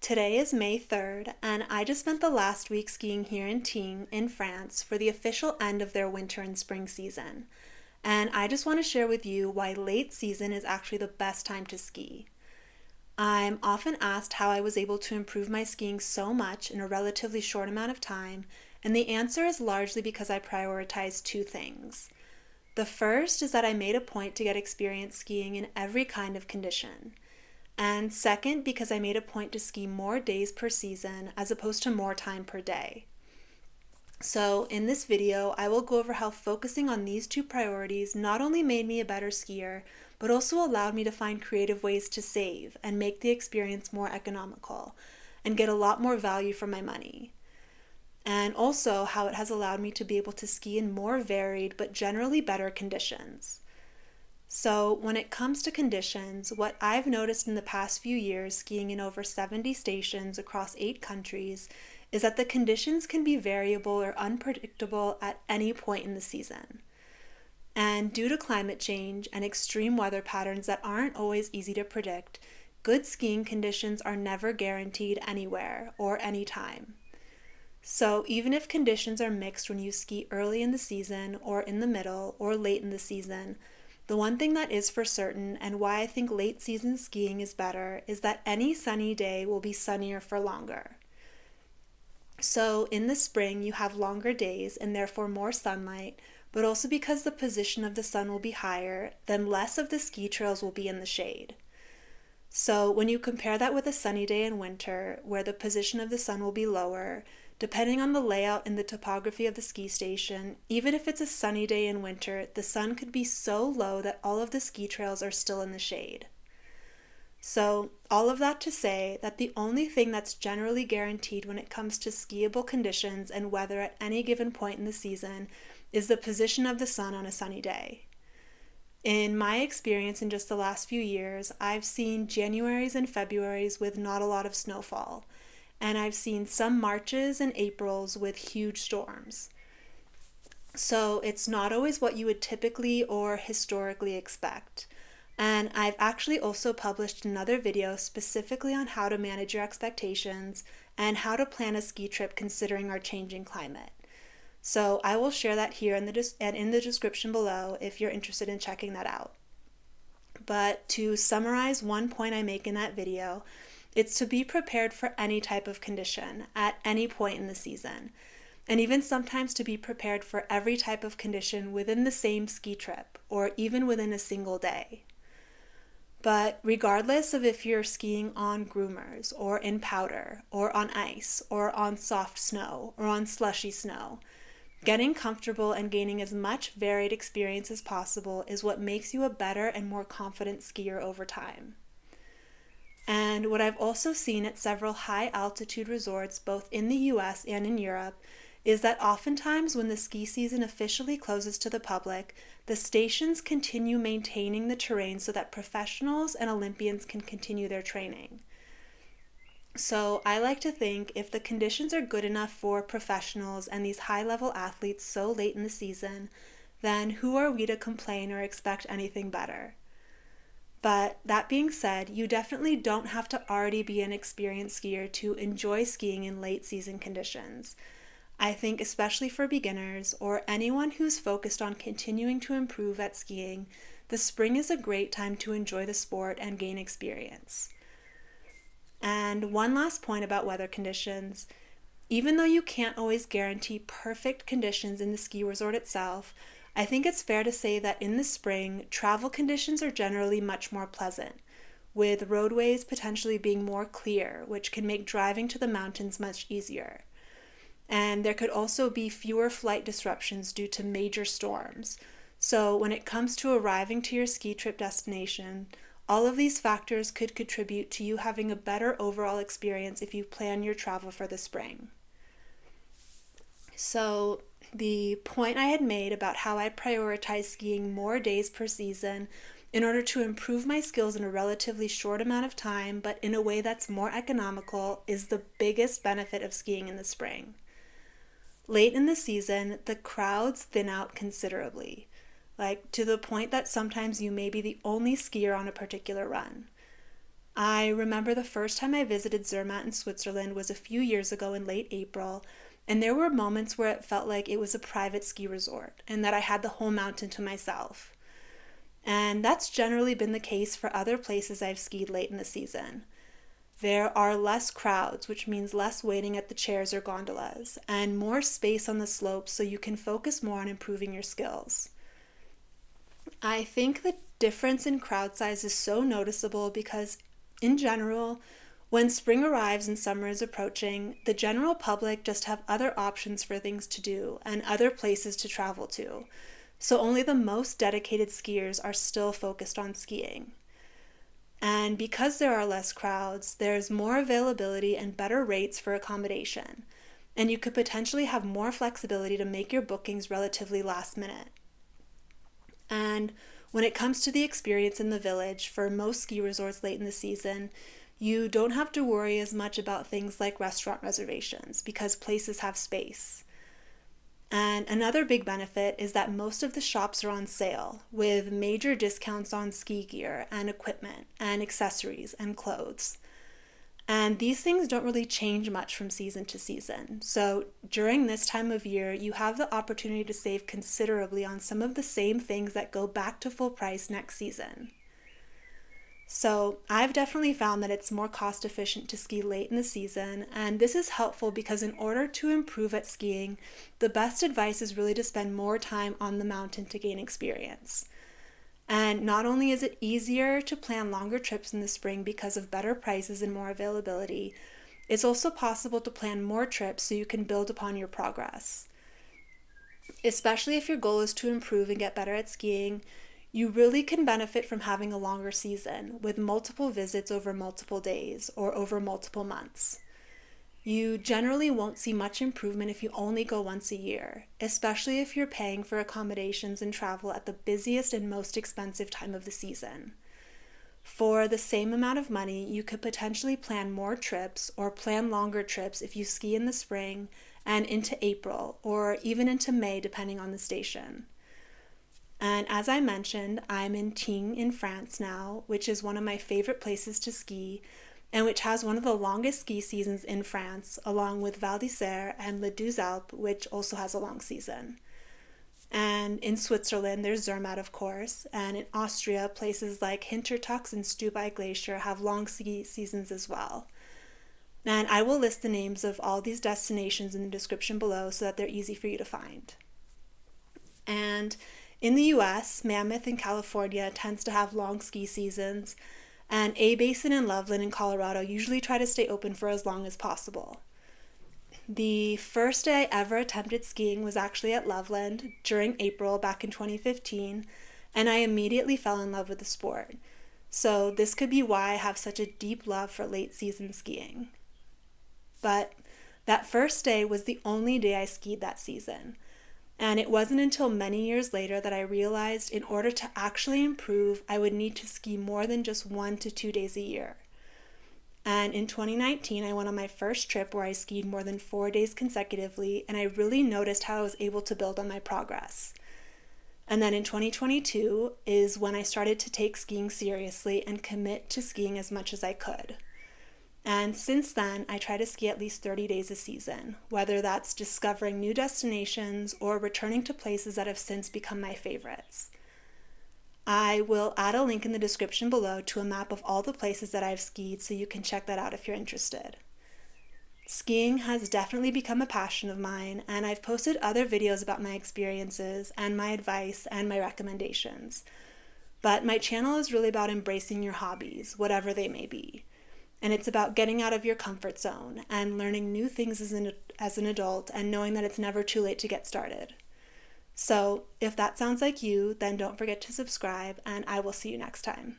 Today is May 3rd, and I just spent the last week skiing here in Tignes in France for the official end of their winter and spring season. And I just want to share with you why late season is actually the best time to ski. I'm often asked how I was able to improve my skiing so much in a relatively short amount of time, and the answer is largely because I prioritize two things. The first is that I made a point to get experience skiing in every kind of condition. And second, because I made a point to ski more days per season as opposed to more time per day. So in this video, I will go over how focusing on these two priorities not only made me a better skier, but also allowed me to find creative ways to save and make the experience more economical and get a lot more value for my money. And also how it has allowed me to be able to ski in more varied but generally better conditions. So when it comes to conditions, what I've noticed in the past few years skiing in over 70 stations across 8 countries is that the conditions can be variable or unpredictable at any point in the season. And due to climate change and extreme weather patterns that aren't always easy to predict, good skiing conditions are never guaranteed anywhere or anytime. So even if conditions are mixed when you ski early in the season or in the middle or late in the season, the one thing that is for certain, and why I think late season skiing is better, is that any sunny day will be sunnier for longer. So in the spring, you have longer days and therefore more sunlight, but also because the position of the sun will be higher, then less of the ski trails will be in the shade. So when you compare that with a sunny day in winter, where the position of the sun will be lower, depending on the layout and the topography of the ski station, even if it's a sunny day in winter, the sun could be so low that all of the ski trails are still in the shade. So all of that to say that the only thing that's generally guaranteed when it comes to skiable conditions and weather at any given point in the season is the position of the sun on a sunny day. In my experience in just the last few years, I've seen Januaries and Februaries with not a lot of snowfall, and I've seen some Marches and Aprils with huge storms. So it's not always what you would typically or historically expect. And I've actually also published another video specifically on how to manage your expectations and how to plan a ski trip considering our changing climate. So I will share that here in the description below if you're interested in checking that out. But to summarize one point I make in that video, it's to be prepared for any type of condition at any point in the season, and even sometimes to be prepared for every type of condition within the same ski trip or even within a single day. But regardless of if you're skiing on groomers or in powder or on ice or on soft snow or on slushy snow, getting comfortable and gaining as much varied experience as possible is what makes you a better and more confident skier over time. And what I've also seen at several high altitude resorts, both in the US and in Europe, is that oftentimes when the ski season officially closes to the public, the stations continue maintaining the terrain so that professionals and Olympians can continue their training. So I like to think if the conditions are good enough for professionals and these high-level athletes so late in the season, then who are we to complain or expect anything better? But that being said, you definitely don't have to already be an experienced skier to enjoy skiing in late season conditions. I think especially for beginners or anyone who's focused on continuing to improve at skiing, the spring is a great time to enjoy the sport and gain experience. And one last point about weather conditions. Even though you can't always guarantee perfect conditions in the ski resort itself, I think it's fair to say that in the spring, travel conditions are generally much more pleasant, with roadways potentially being more clear, which can make driving to the mountains much easier. And there could also be fewer flight disruptions due to major storms. So when it comes to arriving to your ski trip destination, all of these factors could contribute to you having a better overall experience if you plan your travel for the spring. So the point I had made about how I prioritize skiing more days per season in order to improve my skills in a relatively short amount of time, but in a way that's more economical, is the biggest benefit of skiing in the spring. Late in the season, the crowds thin out considerably, like to the point that sometimes you may be the only skier on a particular run. I remember the first time I visited Zermatt in Switzerland was a few years ago in late April, and there were moments where it felt like it was a private ski resort and that I had the whole mountain to myself. And that's generally been the case for other places I've skied late in the season. There are less crowds, which means less waiting at the chairs or gondolas, and more space on the slopes so you can focus more on improving your skills. I think the difference in crowd size is so noticeable because, in general, when spring arrives and summer is approaching, the general public just have other options for things to do and other places to travel to. So only the most dedicated skiers are still focused on skiing. And because there are less crowds, there's more availability and better rates for accommodation. And you could potentially have more flexibility to make your bookings relatively last minute. And when it comes to the experience in the village, for most ski resorts late in the season, you don't have to worry as much about things like restaurant reservations because places have space. And another big benefit is that most of the shops are on sale with major discounts on ski gear and equipment and accessories and clothes. And these things don't really change much from season to season. So during this time of year, you have the opportunity to save considerably on some of the same things that go back to full price next season. So I've definitely found that it's more cost efficient to ski late in the season, and this is helpful because in order to improve at skiing, the best advice is really to spend more time on the mountain to gain experience. And not only is it easier to plan longer trips in the spring because of better prices and more availability, it's also possible to plan more trips so you can build upon your progress. Especially if your goal is to improve and get better at skiing, you really can benefit from having a longer season with multiple visits over multiple days or over multiple months. You generally won't see much improvement if you only go once a year, especially if you're paying for accommodations and travel at the busiest and most expensive time of the season. For the same amount of money, you could potentially plan more trips or plan longer trips if you ski in the spring and into April or even into May depending on the station. And as I mentioned, I'm in Tignes in France now, which is one of my favorite places to ski and which has one of the longest ski seasons in France, along with Val d'Isère and Les Deux Alpes, which also has a long season. And in Switzerland, there's Zermatt, of course, and in Austria, places like Hintertux and Stubai Glacier have long ski seasons as well. And I will list the names of all these destinations in the description below so that they're easy for you to find. And in the US, Mammoth in California tends to have long ski seasons, and Basin and Loveland in Colorado usually try to stay open for as long as possible. The first day I ever attempted skiing was actually at Loveland during April back in 2015, and I immediately fell in love with the sport. So this could be why I have such a deep love for late season skiing. But that first day was the only day I skied that season. And it wasn't until many years later that I realized in order to actually improve, I would need to ski more than just 1 to 2 days a year. And in 2019, I went on my first trip where I skied more than 4 days consecutively, and I really noticed how I was able to build on my progress. And then in 2022 is when I started to take skiing seriously and commit to skiing as much as I could. And since then, I try to ski at least 30 days a season, whether that's discovering new destinations or returning to places that have since become my favorites. I will add a link in the description below to a map of all the places that I've skied so you can check that out if you're interested. Skiing has definitely become a passion of mine, and I've posted other videos about my experiences and my advice and my recommendations. But my channel is really about embracing your hobbies, whatever they may be. And it's about getting out of your comfort zone and learning new things as an adult and knowing that it's never too late to get started. So if that sounds like you, then don't forget to subscribe, and I will see you next time.